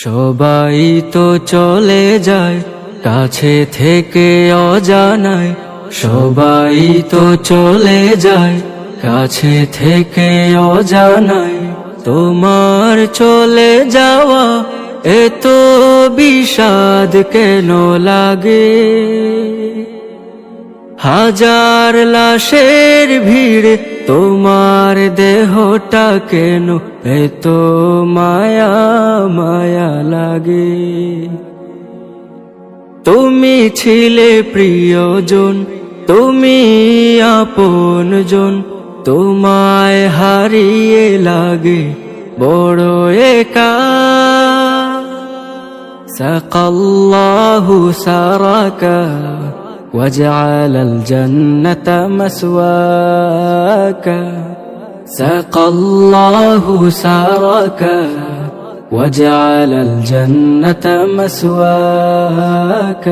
সবাই তো চলে যায় কাছে থেকে অজানায়, সবাই তো চলে যায় কাছে থেকে অজানায়। তোমার চলে যাওয়া এত বিষাদ কেন লাগে? হাজার লাশের ভিড়ে তোমার দেহটা কেন এত মায়া মায়া লাগে? তুমি ছিলে প্রিয়জন, তুমি আপনজন, তোমায় হারিয়ে লাগে বড় একা। সাকাল্লাহু সারাকা وجعل الجنة مسواك، سقى الله سارك وجعل الجنة مسواك.